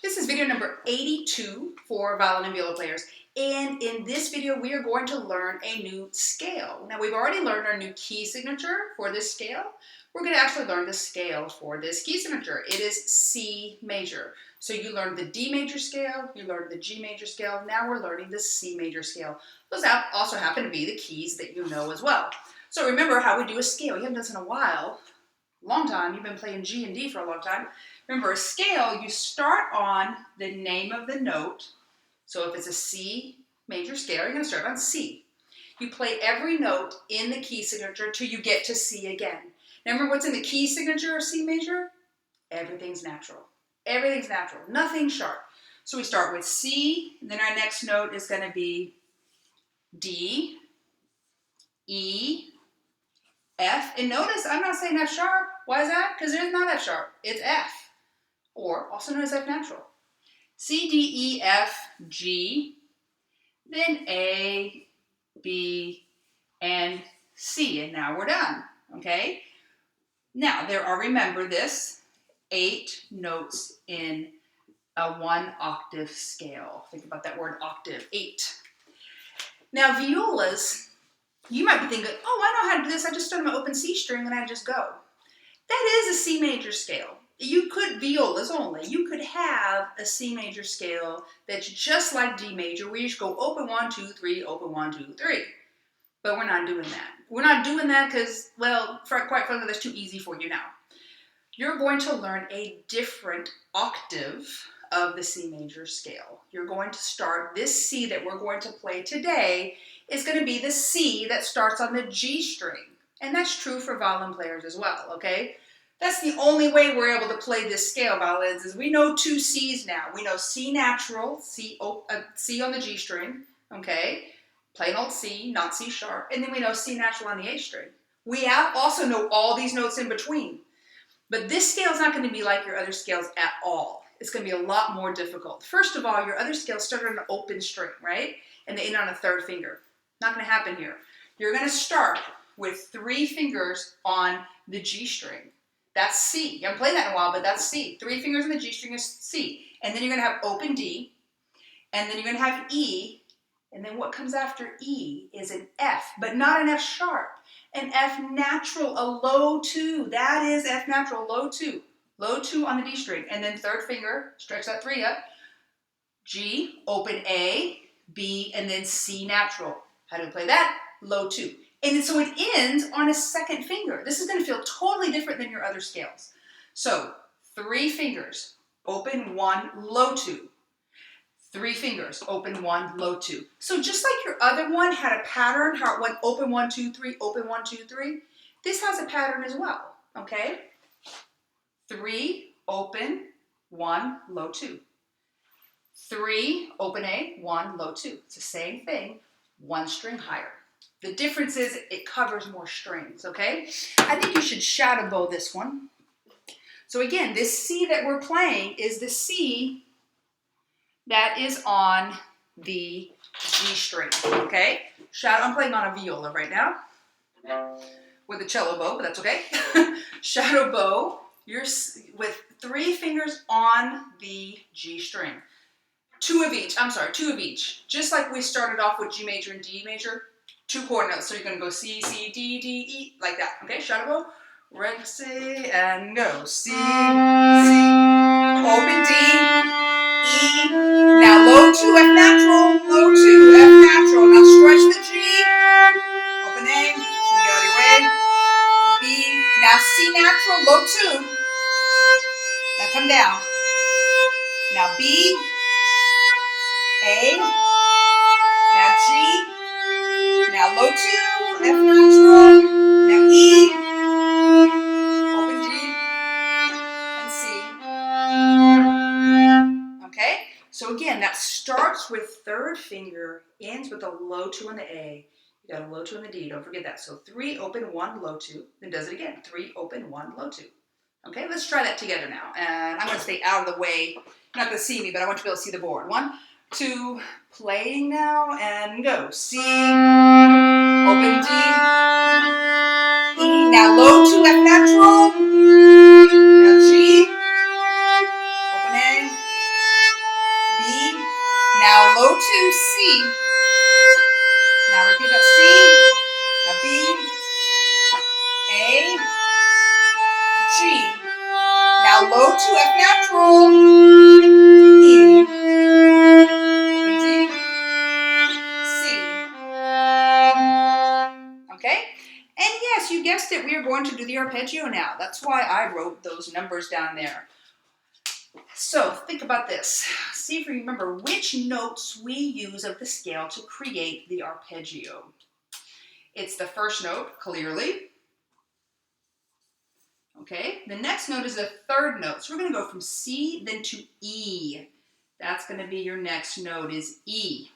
This is video number 82 for violin and viola players. And in this video, we are going to learn a new scale. Now, we've already learned our new key signature for this scale. We're going to actually learn the scale for this key signature. It is C major. So you learned the D major scale, you learned the G major scale. Now we're learning the C major scale. Those also happen to be the keys that you know as well. So remember how we do a scale. You haven't done this in a while. Long time. You've been playing G and D for a long time. Remember, a scale, you start on the name of the note. So if it's a C major scale, you're going to start on C. You play every note in the key signature till you get to C again. Now remember what's in the key signature of C major? Everything's natural. Everything's natural. Nothing sharp. So we start with C, and then our next note is going to be D, E, F, and notice I'm not saying F sharp. Why is that? Because there's not F sharp. It's F, or also known as F natural. C, D, E, F, G, then A, B, and C, and now we're done, okay? Now, there are, remember this, 8 notes in a 1-octave scale. Think about that word octave, 8. Now, violas, you might be thinking, oh, I know how to do this. I just start on my open C string and I just go. That is a C major scale. You could, violas only, you could have a C major scale that's just like D major, where you just go open 1, 2, 3, open 1, 2, 3. But we're not doing that. We're not doing that because, well, quite frankly, that's too easy for you now. You're going to learn a different octave of the C major scale. You're going to start, this C that we're going to play today is going to be the C that starts on the G string. And that's true for violin players as well, okay? That's the only way we're able to play this scale, violins, is we know 2 C's now. We know C natural, C on the G string, okay? Plain old C, not C sharp. And then we know C natural on the A string. We also know all these notes in between. But this scale is not going to be like your other scales at all. It's going to be a lot more difficult. First of all, your other scales start on an open string, right? And they end on a 3rd finger. Not going to happen here. You're going to start with 3 fingers on the G string. That's C. You haven't played that in a while, but that's C. 3 fingers on the G string is C. And then you're going to have open D. And then you're going to have E. And then what comes after E is an F, but not an F sharp. An F natural, a low 2. That is F natural, low 2. Low 2 on the D string. And then 3rd finger, stretch that 3 up. G, open A, B, and then C natural. How do we play that? Low 2. And so it ends on a 2nd finger. This is going to feel totally different than your other scales. So 3 fingers, open 1, low 2. 3 fingers, open 1, low 2. So just like your other one had a pattern, how it went open 1, 2, 3, open 1, 2, 3, this has a pattern as well, okay? 3, open, 1, low 2. 3, open A, 1, low 2. It's the same thing, 1 string higher. The difference is it covers more strings, okay? I think you should shadow bow this one. So again, this C that we're playing is the C that is on the G string, okay? I'm playing on a viola right now with a cello bow, but that's okay. Shadow bow, you're with 3 fingers on the G string. 2 of each. Just like we started off with G major and D major, 2 chord notes. So you're going to go C, C, D, D, E, like that, okay? Shadow bow, ready, C, and go. C, C, open D, E, now low 2, F natural, low 2, F natural. Now stretch the G, open A, you get out of your way, B, now C natural, low 2, now come down, now B, A, now G, now low 2, F natural, now E, open D, and C. Okay? So again, that starts with 3rd finger, ends with a low 2 on the A. You got a low 2 on the D, don't forget that. So 3, open 1, low 2, then does it again. 3, open 1, low 2. Okay, let's try that together now. And I'm going to stay out of the way. You're not going to see me, but I want you to be able to see the board. 1, 2, playing now, and go. C, open D, E, now low 2, F natural, now G, open A, low 2, C. Now repeat that, C. Now B, A, G. Now low 2, F natural, E. Open D, C. Okay? And yes, you guessed it, we are going to do the arpeggio now. That's why I wrote those numbers down there. So think about this. See if you remember which notes we use of the scale to create the arpeggio. It's the first note, clearly. Okay, the next note is the third note. So we're going to go from C then to E. That's going to be your next note is E.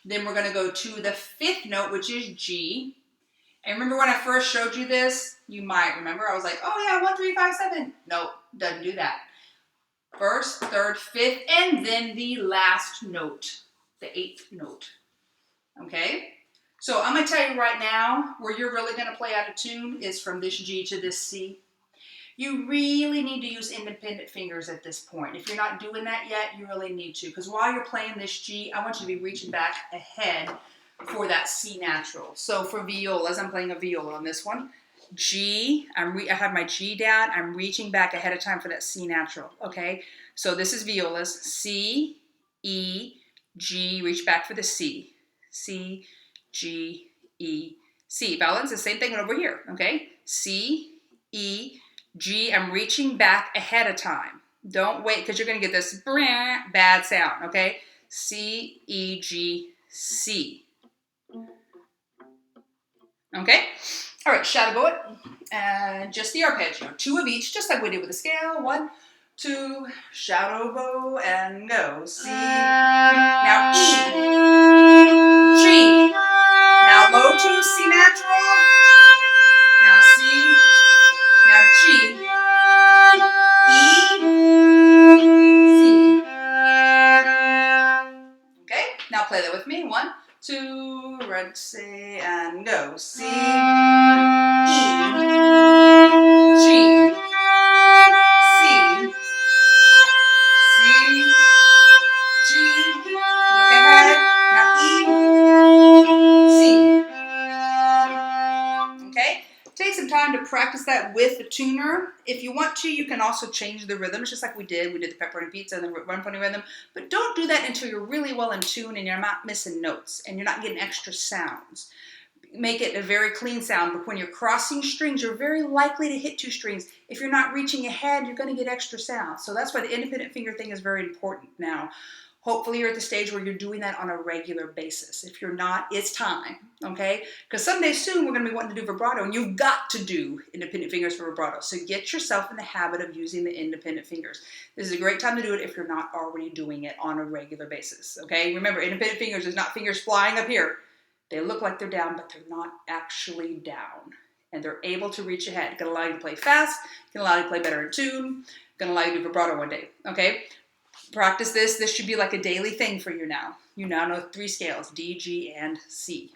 Then we're going to go to the fifth note, which is G. And remember when I first showed you this? You might remember. I was like, oh yeah, 1, 3, 5, 7. Nope, doesn't do that. First, third, fifth, and then the last note, the eighth note. Okay? So I'm going to tell you right now, where you're really going to play out of tune is from this G to this C. You really need to use independent fingers at this point. If you're not doing that yet, you really need to. Because while you're playing this G, I want you to be reaching back ahead for that C natural. So for violas, I'm playing a viola on this one. G, I have my G down. I'm reaching back ahead of time for that C natural. Okay? So this is violas. C, E, G, reach back for the C. C, G, E, C. Violins, the same thing over here, okay? C, E, G, I'm reaching back ahead of time. Don't wait, because you're going to get this bad sound, okay? C, E, G, C. Okay? All right, shadow it. And just the arpeggio. 2 of each, just like we did with the scale. 1, 2, shadow bow, and go. C. Now E, G. Now low 2, C natural. Now C. Now G. E, C. Okay, now play that with me. 1, 2, ready, say, and go. C, E, G, C, C, G, look ahead, now E, C. Okay, take some time to practice that with the tuner. If you want to, you can also change the rhythms, just like we did. We did the pepperoni pizza and the run funny rhythm, but don't do that until you're really well in tune and you're not missing notes and you're not getting extra sounds. Make it a very clean sound, but when you're crossing strings, you're very likely to hit 2 strings. If you're not reaching ahead, you're going to get extra sound. So that's why the independent finger thing is very important now. Hopefully you're at the stage where you're doing that on a regular basis. If you're not, it's time, okay? Because someday soon we're going to be wanting to do vibrato, and you've got to do independent fingers for vibrato. So get yourself in the habit of using the independent fingers. This is a great time to do it if you're not already doing it on a regular basis, okay? Remember, independent fingers is not fingers flying up here. They look like they're down, but they're not actually down. And they're able to reach ahead. It's going to allow you to play fast. It's going to allow you to play better in tune. It's going to allow you to do vibrato one day, okay? Practice this. This should be like a daily thing for you now. You now know 3 scales, D, G, and C.